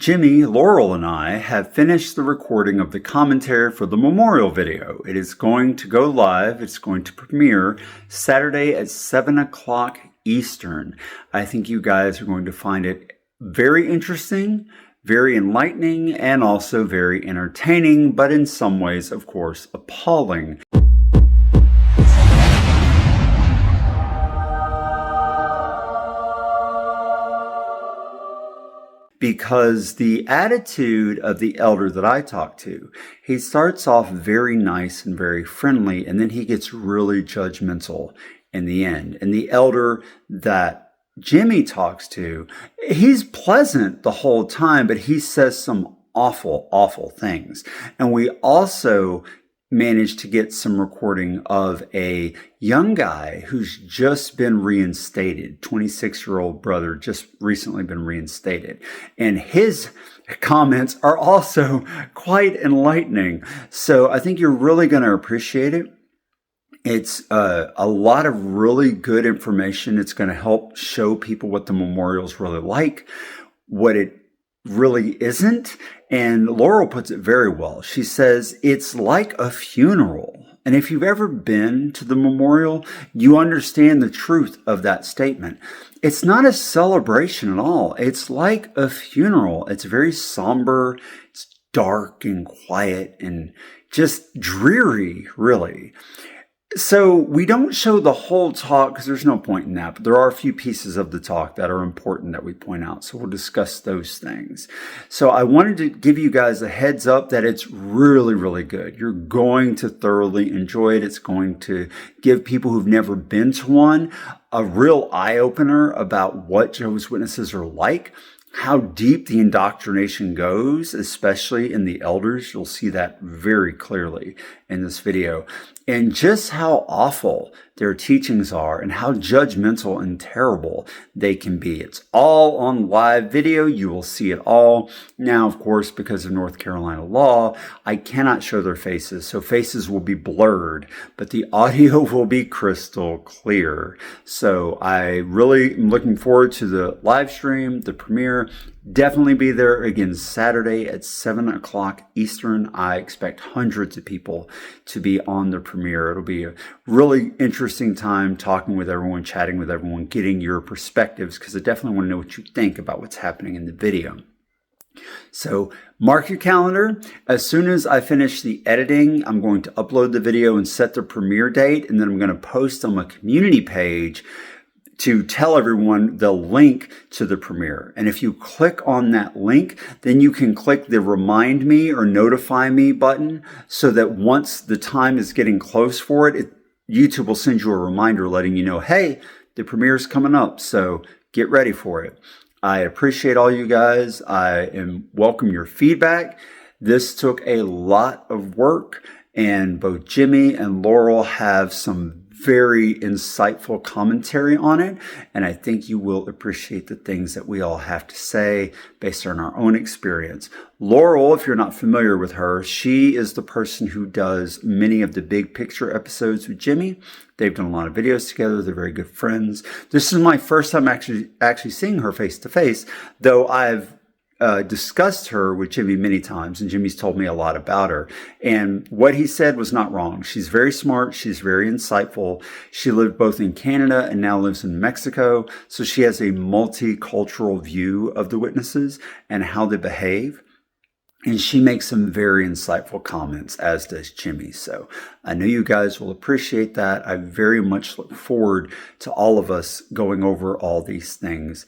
Jimmy, Laurel, and I have finished the recording of the commentary for the memorial video. It is going to go live. It's going to premiere Saturday at 7 o'clock Eastern. I think you guys are going to find it very interesting, very enlightening, and also very entertaining, but in some ways, of course, appalling. Because the attitude of the elder that I talk to, he starts off very nice and very friendly, and then he gets really judgmental in the end. And the elder that Jimmy talks to, he's pleasant the whole time, but he says some awful, awful things. And we also managed to get some recording of a young guy who's just been reinstated, 26-year-old brother, just recently been reinstated. And his comments are also quite enlightening. So I think you're really going to appreciate it. It's a lot of really good information. It's going to help show people what the memorial's really like, what it really isn't. And Laurel puts it very well. She says, it's like a funeral. And if you've ever been to the memorial, you understand the truth of that statement. It's not a celebration at all. It's like a funeral. It's very somber. It's dark and quiet and just dreary, really. So we don't show the whole talk because there's no point in that, but there are a few pieces of the talk that are important that we point out. So we'll discuss those things. So I wanted to give you guys a heads up that it's really, really good. You're going to thoroughly enjoy it. It's going to give people who've never been to one a real eye-opener about what Jehovah's Witnesses are like, how deep the indoctrination goes, especially in the elders. You'll see that very clearly in this video. And just how awful their teachings are and how judgmental and terrible they can be. It's all on live video. You will see it all. Now, of course, because of North Carolina law, I cannot show their faces. So faces will be blurred, but the audio will be crystal clear. So I really am looking forward to the live stream, the premiere. Definitely be there again Saturday at 7 o'clock Eastern. I expect hundreds of people to be on the premiere. It'll be a really interesting time talking with everyone, chatting with everyone, getting your perspectives, because I definitely want to know what you think about what's happening in the video. So mark your calendar. As soon as I finish the editing, I'm going to upload the video and set the premiere date, and then I'm going to post on my community page to tell everyone the link to the premiere. And if you click on that link, then you can click the remind me or notify me button so that once the time is getting close for it, YouTube will send you a reminder letting you know, hey, the premiere is coming up, so get ready for it. I appreciate all you guys. I welcome your feedback. This took a lot of work, and both Jimmy and Laurel have some very insightful commentary on it, and I think you will appreciate the things that we all have to say based on our own experience. Laurel, if you're not familiar with her, she is the person who does many of the big picture episodes with Jimmy. They've done a lot of videos together. They're very good friends. This is my first time actually seeing her face to face, though I've discussed her with Jimmy many times, and Jimmy's told me a lot about her. And what he said was not wrong. She's very smart. She's very insightful. She lived both in Canada and now lives in Mexico. So she has a multicultural view of the witnesses and how they behave. And she makes some very insightful comments, as does Jimmy. So I know you guys will appreciate that. I very much look forward to all of us going over all these things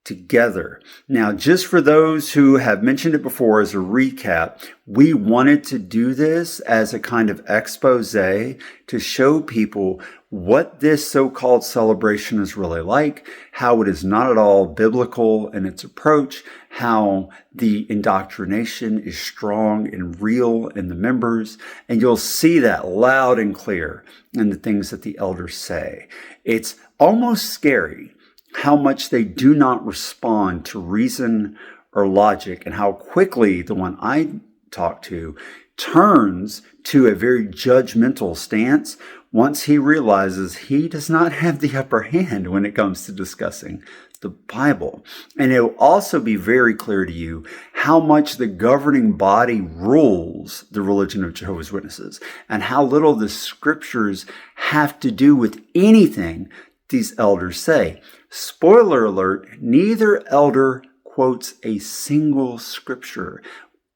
together. Now, just for those who have mentioned it before, as a recap, we wanted to do this as a kind of expose to show people what this so-called celebration is really like, how it is not at all biblical in its approach, how the indoctrination is strong and real in the members, and you'll see that loud and clear in the things that the elders say. It's almost scary how much they do not respond to reason or logic, and how quickly the one I talk to turns to a very judgmental stance once he realizes he does not have the upper hand when it comes to discussing the Bible. And it will also be very clear to you how much the governing body rules the religion of Jehovah's Witnesses and how little the scriptures have to do with anything these elders say. Spoiler alert, neither elder quotes a single scripture.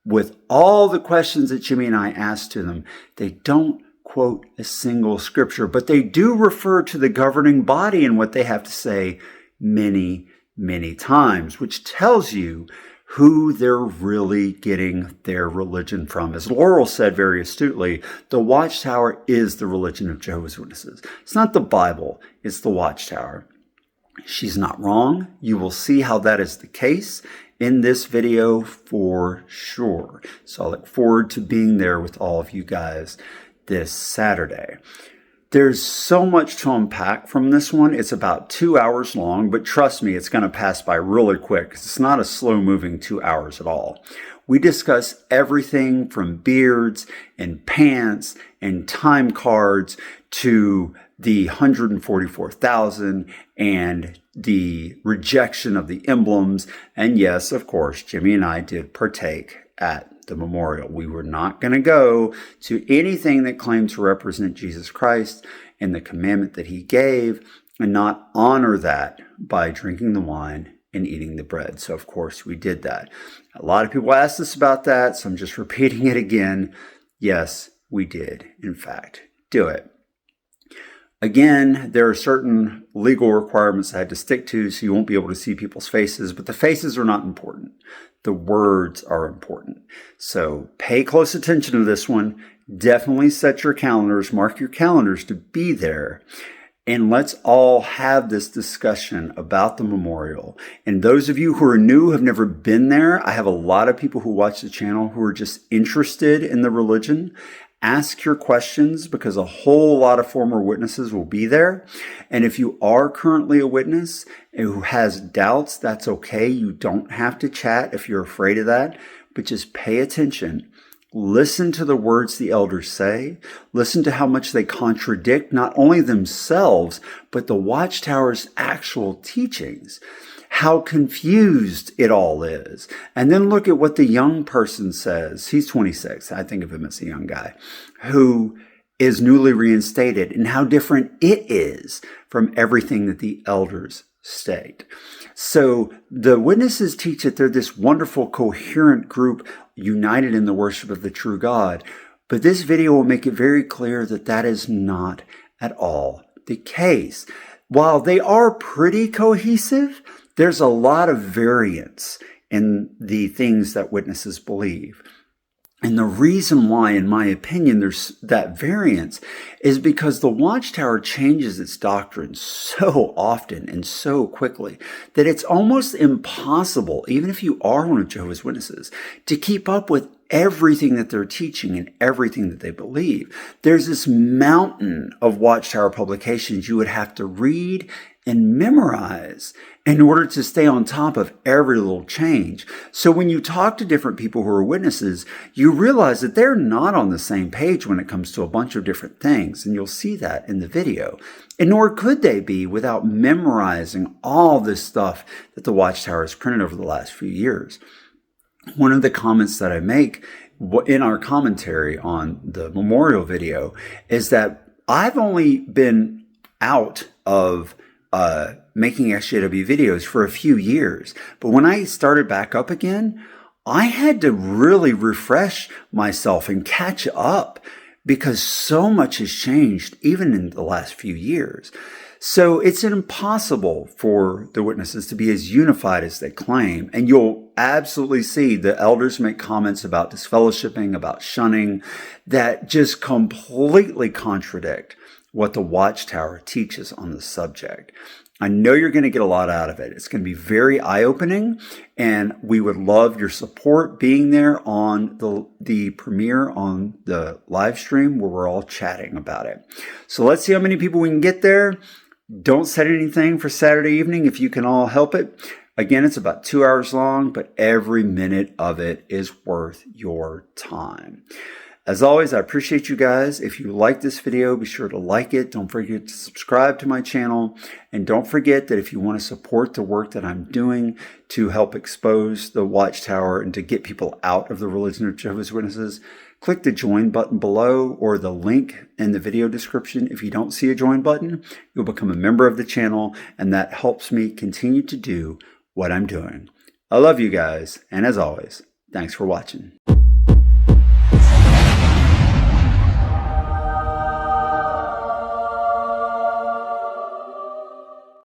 With all the questions that Jimmy and I asked to them, they don't quote a single scripture, but they do refer to the governing body and what they have to say many, many times, which tells you who they're really getting their religion from. As Laurel said very astutely, the Watchtower is the religion of Jehovah's Witnesses. It's not the Bible, it's the Watchtower. She's not wrong. You will see how that is the case in this video for sure. So I look forward to being there with all of you guys this Saturday. There's so much to unpack from this one. It's about 2 hours long, but trust me, it's going to pass by really quick because it's not a slow-moving 2 hours at all. We discuss everything from beards and pants and time cards to the 144,000 and the rejection of the emblems. And yes, of course, Jimmy and I did partake at the memorial. We were not going to go to anything that claimed to represent Jesus Christ and the commandment that he gave and not honor that by drinking the wine and eating the bread. So of course we did that. A lot of people asked us about that, so I'm just repeating it again. Yes, we did, in fact, do it. Again, there are certain legal requirements I had to stick to, so you won't be able to see people's faces, but the faces are not important. The words are important. So pay close attention to this one. Definitely set your calendars, mark your calendars to be there. And let's all have this discussion about the memorial. And those of you who are new, have never been there, I have a lot of people who watch the channel who are just interested in the religion. Ask your questions because a whole lot of former witnesses will be there. And if you are currently a witness who has doubts, that's okay. You don't have to chat if you're afraid of that, but just pay attention. Listen to the words the elders say. Listen to how much they contradict not only themselves, but the Watchtower's actual teachings. How confused it all is. And then look at what the young person says. He's 26. I think of him as a young guy who is newly reinstated and how different it is from everything that the elders state. So the witnesses teach that they're this wonderful, coherent group united in the worship of the true God. But this video will make it very clear that that is not at all the case. While they are pretty cohesive, there's a lot of variance in the things that witnesses believe. And the reason why, in my opinion, there's that variance is because the Watchtower changes its doctrine so often and so quickly that it's almost impossible, even if you are one of Jehovah's Witnesses, to keep up with everything that they're teaching and everything that they believe. There's this mountain of Watchtower publications you would have to read and memorize in order to stay on top of every little change. So when you talk to different people who are witnesses, you realize that they're not on the same page when it comes to a bunch of different things. And you'll see that in the video. And nor could they be without memorizing all this stuff that the Watchtower has printed over the last few years. One of the comments that I make in our commentary on the memorial video is that I've only been out of making EXJW videos for a few years. But when I started back up again, I had to really refresh myself and catch up because so much has changed even in the last few years. So it's impossible for the witnesses to be as unified as they claim. And you'll absolutely see the elders make comments about disfellowshipping, about shunning, that just completely contradict what the Watchtower teaches on the subject. I know you're going to get a lot out of it. It's going to be very eye-opening, and we would love your support being there on the premiere on the live stream where we're all chatting about it. So let's see how many people we can get there. Don't set anything for Saturday evening if you can all help it. Again, it's about 2 hours long, but every minute of it is worth your time. As always, I appreciate you guys. If you like this video, be sure to like it. Don't forget to subscribe to my channel. And don't forget that if you want to support the work that I'm doing to help expose the Watchtower and to get people out of the religion of Jehovah's Witnesses, click the join button below or the link in the video description. If you don't see a join button, you'll become a member of the channel, and that helps me continue to do what I'm doing. I love you guys, and as always, thanks for watching.